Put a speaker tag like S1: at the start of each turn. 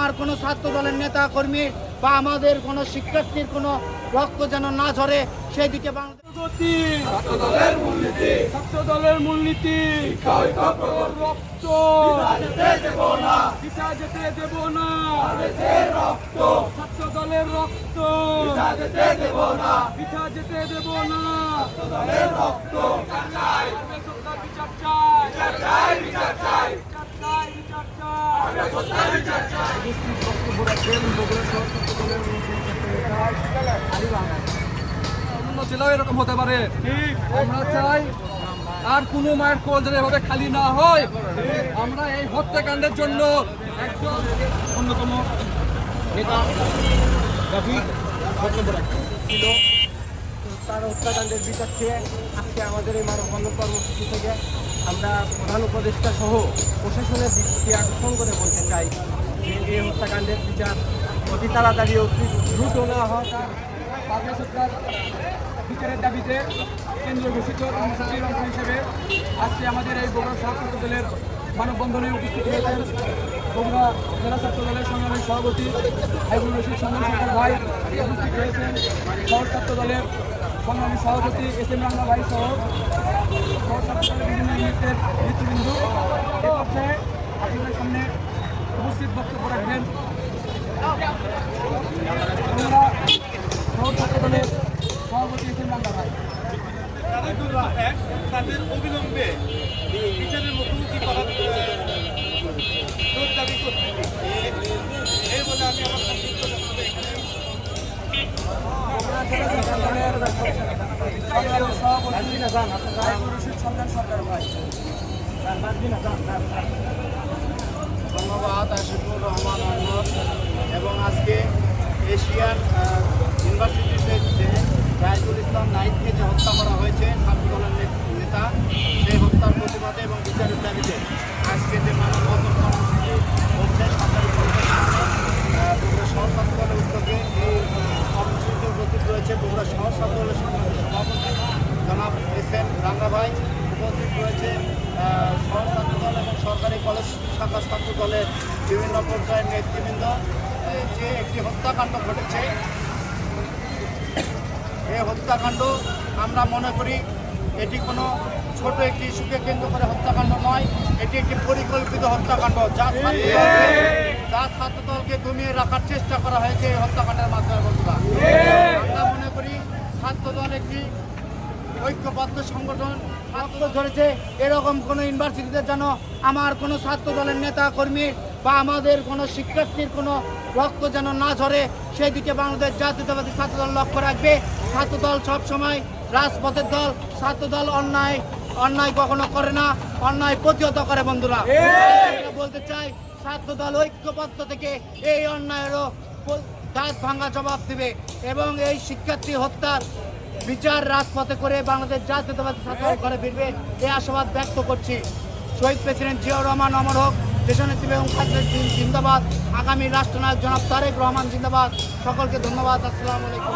S1: আমার কোনো ছাত্র দলের নেতা কর্মী বা আমাদের কোনো শিক্ষার্থীর কোনো রক্ত যেন না ঝরে সেই দিকে
S2: ছাত্র দলের মূলনীতি রক্ত পিতা যেতে দেব না, ছাত্র দলের রক্ত পিতা যেতে দেব না,
S3: জেলাও এরকম হতে পারে। আমরা চাই আর কোনো মায়ের কোল যেন এভাবে খালি না হয়। আমরা এই হত্যাকাণ্ডের জন্য একজন অন্যতম নেতা
S1: ছিল তার হত্যাকাণ্ডের বিপক্ষে আজকে আমাদের এই মানববন্ধন কর্মসূচি থেকে আমরা প্রধান উপদেষ্টা সহ প্রশাসনের দৃষ্টি আকর্ষণ করে বলতে চাই যে এই হত্যাকাণ্ডের বিচার অতি তাড়াতাড়ি অতি দ্রুত নেওয়া হয়।
S2: বাংলা সরকার বিচারের দাবিতে কেন্দ্রীয় ঘোষিত কর্মসূচির অংশ হিসেবে আজকে আমাদের এই বগুড়া সহ ছাত্র দলের মানববন্ধনে উপস্থিত হয়েছেন বগুড়া জেলা ছাত্র দলের সংগ্রামী সভাপতি হাইবুল রশিদ সঞ্জন সরকার ভাই, উপস্থিত হয়েছেন শহর ছাত্র দলের সংগ্রামী সভাপতি এস এম রাঙ্গা ভাই সহ শহর ছাত্র দলের বিভিন্ন ইউনিটের নেতৃবৃন্দ। এ পর্যায়ে আপনাদের সামনে উপস্থিত বক্তব্য রাখবেন শহর ছাত্র দলের সভাপতি এস এম রাঙ্গা ভাই।
S4: তাদের অবিলম্বে বিচারের মুখোমুখি করার জোর দাবি করতে এই বলে আমি আমার সংক্ষিপ্ত বক্তব্য এখানে
S1: ধন্যবাদ আশিকুর রহমান আহমদ। এবং আজকে এশিয়ান ইউনিভার্সিটিতে যে রাইজুল ইসলাম নাইককে যে হত্যা করা হয়েছে ছাত্র দলের নেতা, সেই হত্যার প্রতিবাদে এবং বিচারের দাবিতে আজকে যে মানববন্ধন কর্মসূচি হচ্ছে সরকারি বগুড়া শহর ছাত্র দলের উদ্যোগে এই কর্মসূচিতে উপস্থিত রয়েছে বগুড়া শহর ছাত্র দলের সভাপতি জনাব এস এম রাঙ্গা ভাই, উপস্থিত রয়েছে শহর ছাত্র দল এবং সরকারি কলেজ শাখা ছাত্র দলের বিভিন্ন পর্যায়ের নেতৃবৃন্দ। যে একটি হত্যাকাণ্ড ঘটেছে, এই হত্যাকাণ্ড আমরা মনে করি এটি কোনো ছোট একটি ইস্যুকে কেন্দ্র করে হত্যাকাণ্ড নয়, এটি একটি পরিকল্পিত হত্যাকাণ্ড যা ছাত্রদলকে দমিয়ে রাখার চেষ্টা করা হয়েছে এই হত্যাকাণ্ডের মাধ্যমে। বন্ধুরা, আমরা মনে করি ছাত্রদল একটি ঐক্যবদ্ধ সংগঠন। ছাত্র ধরেছে এরকম কোনো ইউনিভার্সিটিতে যেন আমার কোনো ছাত্র দলের নেতা কর্মী বা আমাদের কোনো শিক্ষার্থীর কোনো রক্ত যেন না ঝরে সেই দিকে বাংলাদেশ জাতীয়তাবাদী ছাত্রদল লক্ষ্য রাখবে। ছাত্রদল সবসময় রাজপথের দল, ছাত্রদল অন্যায় কখনো করে না, অন্যায় প্রতিহত করে। বন্ধুরা, বলতে চাই ছাত্রদল ঐক্যবদ্ধ থেকে এই অন্যায়েরও দাঁত ভাঙা জবাব দেবে এবং এই শিক্ষার্থী হত্যার বিচার রাজপথে করে বাংলাদেশ জাতীয়তাবাদী ছাত্রদল ঘরে ফিরবে এই আশাবাদ ব্যক্ত করছি। শহীদ প্রেসিডেন্ট জিয়াউর রহমান অমর হোক, দেশনেত্রী বেগম খালেদা জিয়া জিন্দাবাদ, আগামী রাষ্ট্রনায়ক জনাব তারেক রহমান জিন্দাবাদ। সকলকে ধন্যবাদ। আসসালামু আলাইকুম।